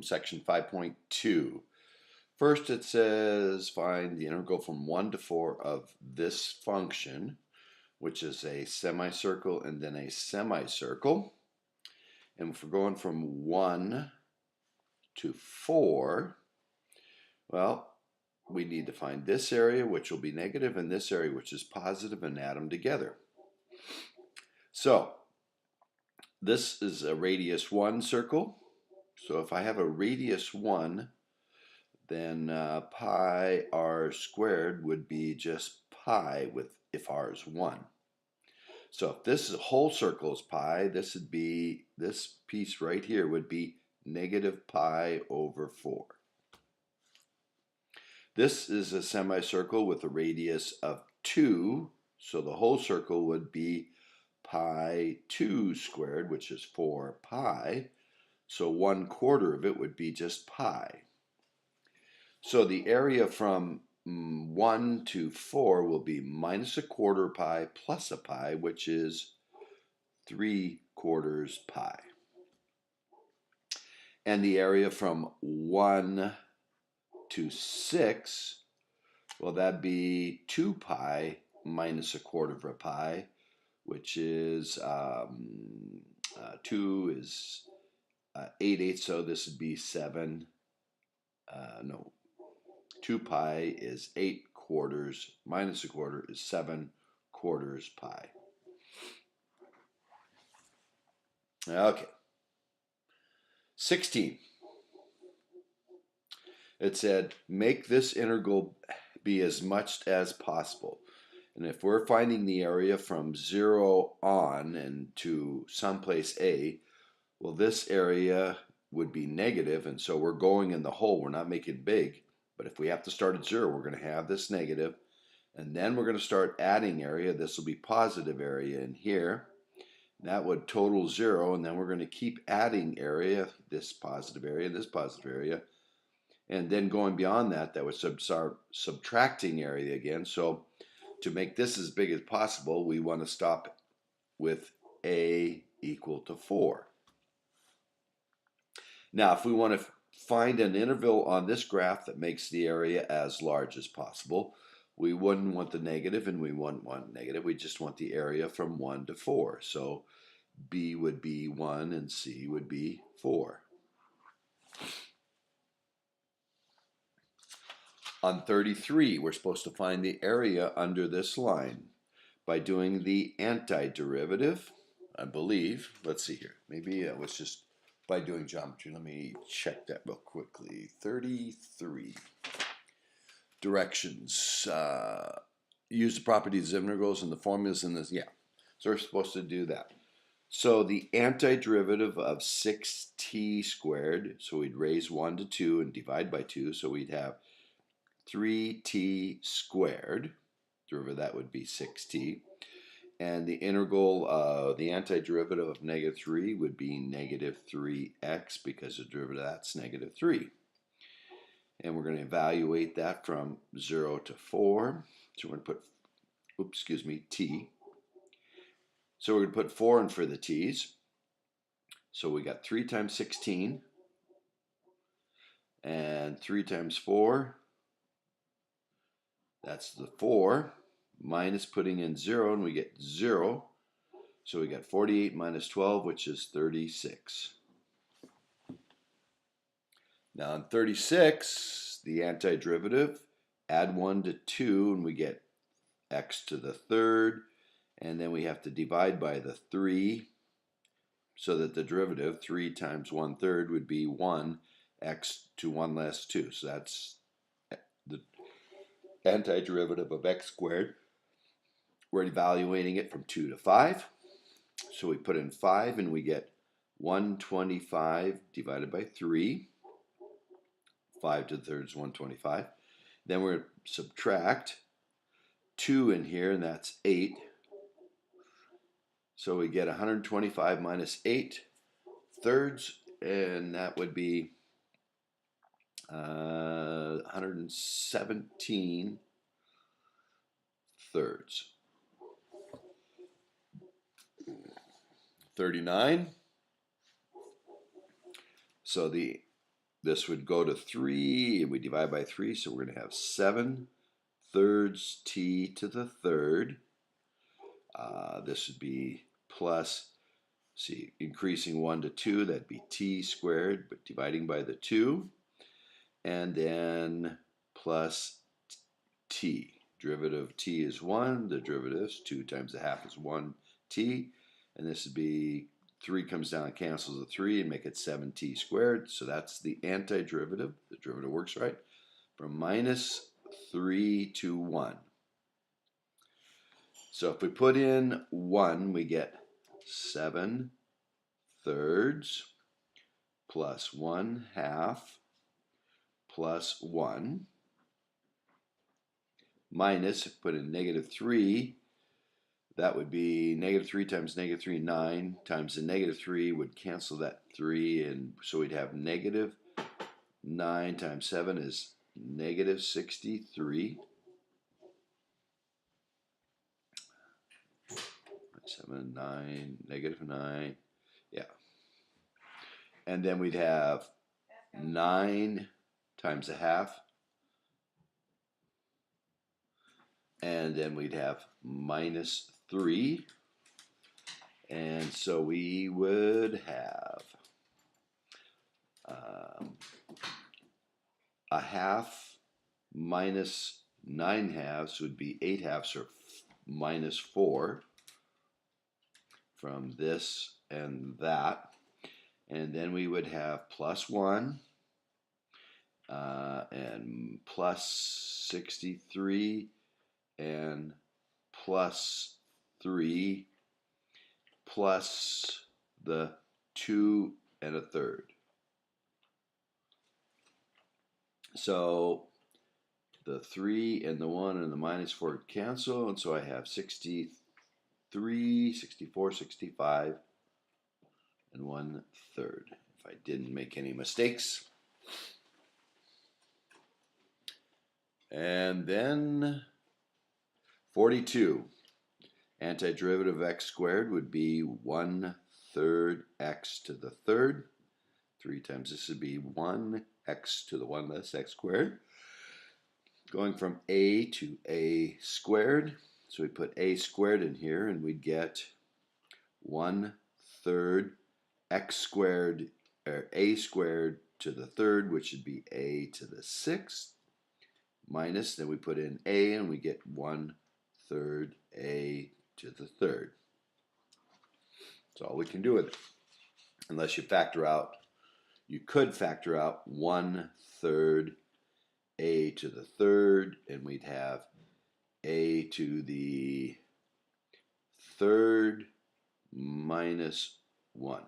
Section 5.2. First it says find the integral from 1 to 4 of this function, which is a semicircle and then a semicircle. And if we're going from 1 to 4, well, we need to find this area, which will be negative, and this area, which is positive, and add them together. So this is a radius 1 circle. So if I have a radius 1, then pi r squared would be just pi if r is 1. So if this whole circle is pi, this piece right here would be negative pi over 4. This is a semicircle with a radius of 2, so the whole circle would be pi 2 squared, which is 4 pi. So 1/4 of it would be just pi. So the area from 1 to 4 will be minus 1/4 pi plus a pi, which is 3/4 pi. And the area from 1 to 6, well, that'd be 2 pi minus 1/4 of a pi, which is 2 is 8/8, so this would be 7. No, 2 pi is 8/4 minus 1/4 is 7/4 pi. Okay. 16. It said make this integral be as much as possible. And if we're finding the area from 0 on and to someplace A, well, this area would be negative, and so we're going in the hole. We're not making it big. But if we have to start at 0, we're going to have this negative, and then we're going to start adding area. This will be positive area in here. That would total 0, and then we're going to keep adding area, this positive area, this positive area. And then going beyond that, that would start subtracting area again. So to make this as big as possible, we want to stop with A equal to 4. Now, if we want to find an interval on this graph that makes the area as large as possible, we wouldn't want the negative and we wouldn't want negative. We just want the area from 1 to 4. So B would be 1 and C would be 4. On 33, we're supposed to find the area under this line by doing the antiderivative, I believe. Let's see here. Maybe it was just by doing geometry. Let me check that real quickly. 33. Directions. Use the properties of integrals and the formulas in this. Yeah. So we're supposed to do that. So the antiderivative of 6t squared, so we'd raise 1 to 2 and divide by 2, so we'd have 3t squared. Derivative that would be 6t. And the integral, the antiderivative of negative 3 would be negative 3x, because the derivative of that's negative 3. And we're going to evaluate that from 0 to 4. So we're going to put, t. So we're going to put 4 in for the t's. So we got 3 times 16. And 3 times 4. That's the 4. Minus putting in 0, and we get 0. So we got 48 minus 12, which is 36. Now in 36, the antiderivative, add 1 to 2, and we get x to the third. And then we have to divide by the 3, so that the derivative, 3 times 1/3, would be 1, x to 1 less 2. So that's the antiderivative of x squared. We're evaluating it from 2 to 5. So we put in 5 and we get 125 divided by 3. 5 to the third is 125. Then we're going to subtract 2 in here, and that's 8. So we get 125 minus 8 thirds, and that would be 117 thirds. 39. So the this would go to 3, and we divide by 3, so we're going to have 7/3 t to the third. This would be plus, see, increasing 1 to 2, that'd be t squared, but dividing by the 2, and then plus t. Derivative of t is 1, the derivative is 2 times the half is 1t, and this would be 3 comes down and cancels the 3 and make it 7t squared, so that's the antiderivative. The derivative works right, from minus 3 to 1. So if we put in 1, we get 7/3 plus 1/2 plus 1 minus, if we put in -3, that would be -3 times -3, 9 times the -3 would cancel that 3, and so we'd have -9 times 7 is -63. 7, 9, -9, yeah. And then we'd have 9 times a half, and then we'd have -3, and so we would have a half minus 9/2 would be 8/2, or -4 from this and that. And then we would have plus 1 and plus 63 and plus 3 plus the 2 1/3. So the 3 and the 1 and the -4 cancel, and so I have 63, 64, 65 and 1/3, if I didn't make any mistakes. And then 42. Antiderivative of x squared would be 1/3 x to the third. 3 times this would be 1x to the 1 less x squared. Going from a to a squared. So we put a squared in here, and we'd get 1/3 x squared, or a squared to the third, which would be a to the sixth, minus, then we put in a, and we get 1/3 a to the third. That's all we can do with it. Unless you factor out, you could factor out 1/3 a to the third, and we'd have a to the third minus 1.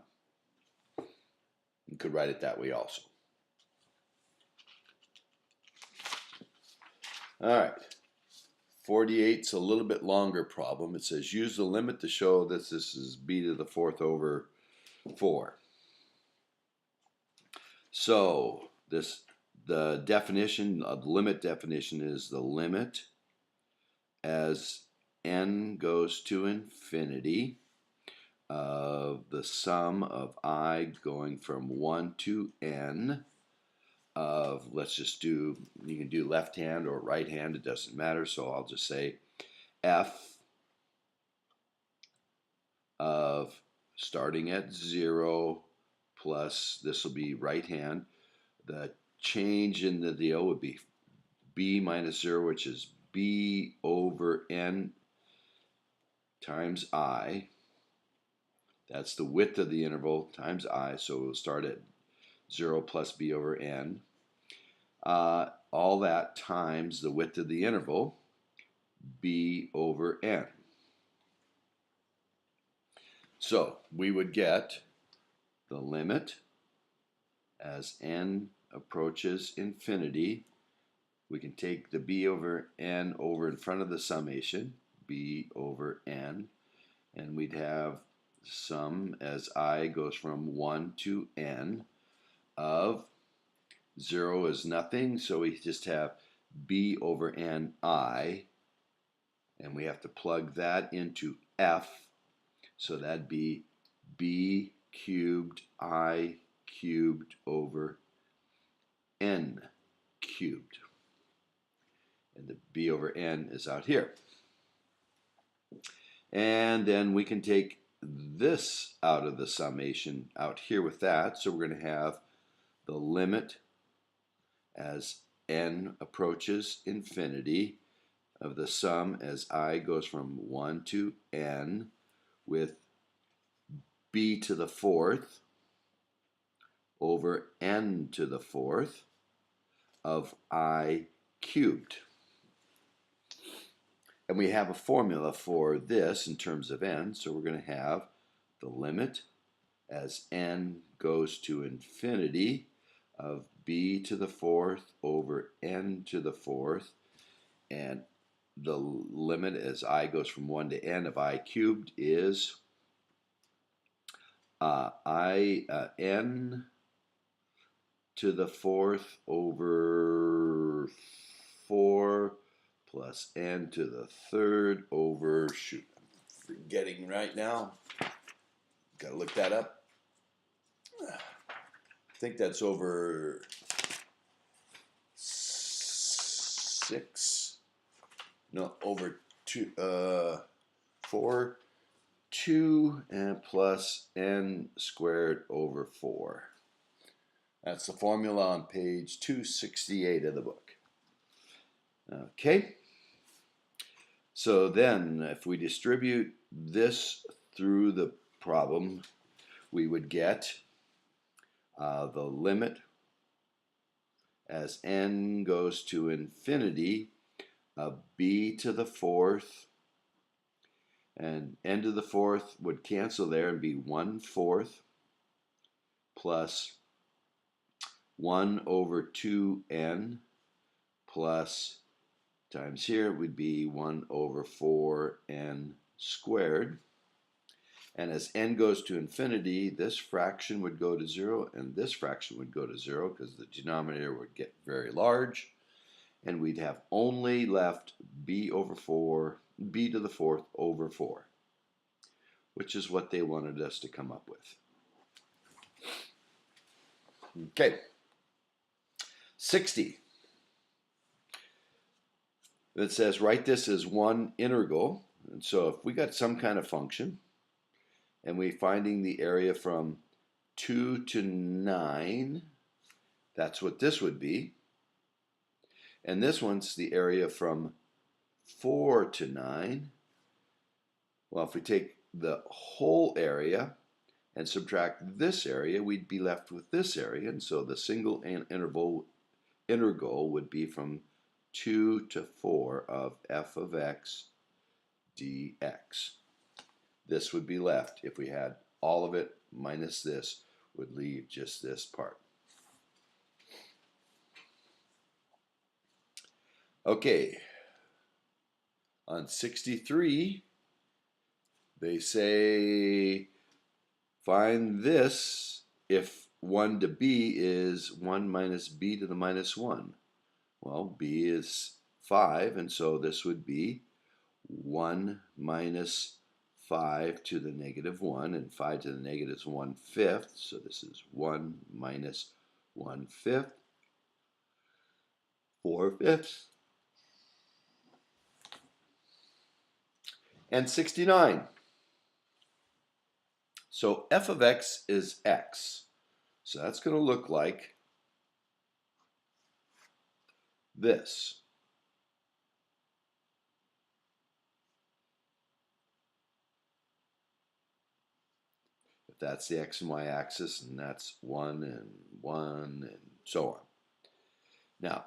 You could write it that way also. All right. 48's a little bit longer problem. It says use the limit to show that this is b to the fourth over 4. So the definition of the limit definition is the limit as n goes to infinity of the sum of I going from 1 to n of, let's just do, you can do left hand or right hand, it doesn't matter, so I'll just say f of starting at 0 plus, this will be right hand, the change in the deal would be b minus 0, which is b over n times I. That's the width of the interval times I, so we'll start at 0 plus b over n. All that times the width of the interval, b over n. So we would get the limit as n approaches infinity. We can take the b over n over in front of the summation, b over n, and we'd have sum as I goes from 1 to n of 0 is nothing, so we just have b over n I, and we have to plug that into f, so that'd be b cubed I cubed over n cubed. And the b over n is out here. And then we can take this out of the summation out here with that. So we're going to have the limit as n approaches infinity of the sum as I goes from 1 to n with b to the fourth over n to the fourth of I cubed. And we have a formula for this in terms of n, so we're going to have the limit as n goes to infinity of b to the fourth over n to the fourth, and the limit as I goes from 1 to n of I cubed is n to the fourth over 4 plus n to the third over, shoot, I'm forgetting right now. Gotta look that up. I think that's over 6. No, over 4, 2, and plus n squared over 4. That's the formula on page 268 of the book. Okay. So then, if we distribute this through the problem, we would get the limit as n goes to infinity of b to the fourth, and n to the fourth would cancel there and be 1/4 plus 1 over 2n plus times here would be 1 over 4n squared. And as n goes to infinity, this fraction would go to 0 and this fraction would go to 0 because the denominator would get very large, and we'd have only left b over 4, b to the fourth over 4, which is what they wanted us to come up with. Okay. 60. It says write this as one integral. And so if we got some kind of function and we're finding the area from 2 to 9, that's what this would be. And this one's the area from 4 to 9. Well, if we take the whole area and subtract this area, we'd be left with this area. And so the single integral would be from 2 to 4 of f of x dx. This would be left. If we had all of it minus this, would leave just this part. Okay, on 63, they say find this if 1 to b is 1 minus b to the minus 1. Well, b is 5, and so this would be 1 minus 5 to the negative 1, and 5 to the negative is 1/5, so this is 1 minus 1/5, 4/5. And 69. So f of x is x. So that's going to look like this. If that's the x and y axis, and that's 1 and 1 and so on. Now,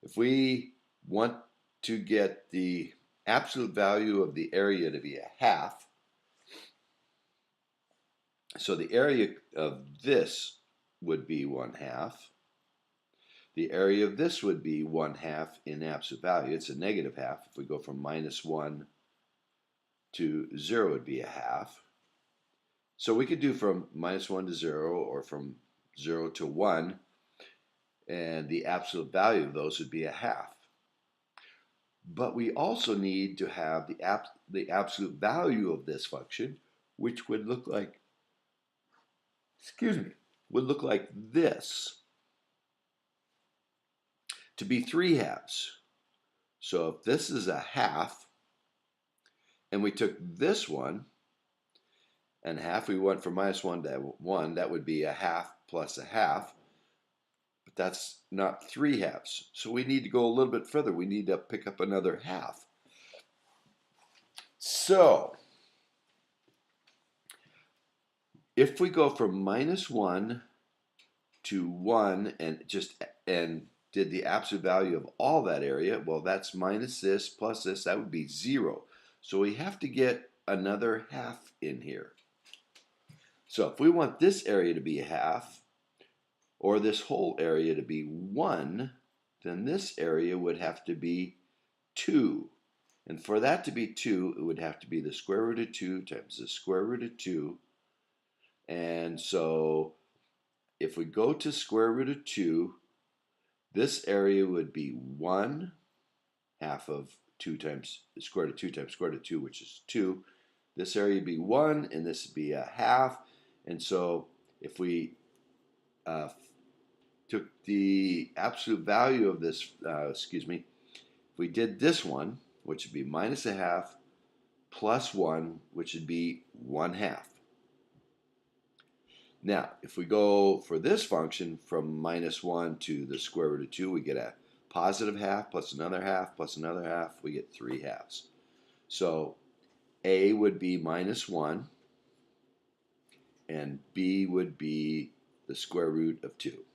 if we want to get the absolute value of the area to be a half, so the area of this would be 1/2. The area of this would be 1/2 in absolute value. It's a negative half. If we go from -1 to 0, it would be a half. So we could do from -1 to 0 or from 0 to 1, and the absolute value of those would be a half. But we also need to have the absolute value of this function, which would look like, would look like this. to be 3 halves. So if this is a half, and we took this one, and half, we went from -1 to 1, that would be a half plus a half, but that's not 3 halves. So we need to go a little bit further. We need to pick up another half. So if we go from -1 to 1 and did the absolute value of all that area, well, that's minus this plus this, that would be 0. So we have to get another half in here. So if we want this area to be a half, or this whole area to be 1, then this area would have to be 2. And for that to be 2, it would have to be the square root of 2 times the square root of 2. And so if we go to square root of 2, this area would be 1 half of 2 times square root of 2 times square root of 2, which is 2. This area would be 1, and this would be a half. And so if we took the absolute value of this, if we did this one, which would be minus a half, plus 1, which would be 1/2. Now, if we go for this function from -1 to the square root of 2, we get a positive half plus another half plus another half. We get 3 halves. So a would be -1, and b would be the square root of 2.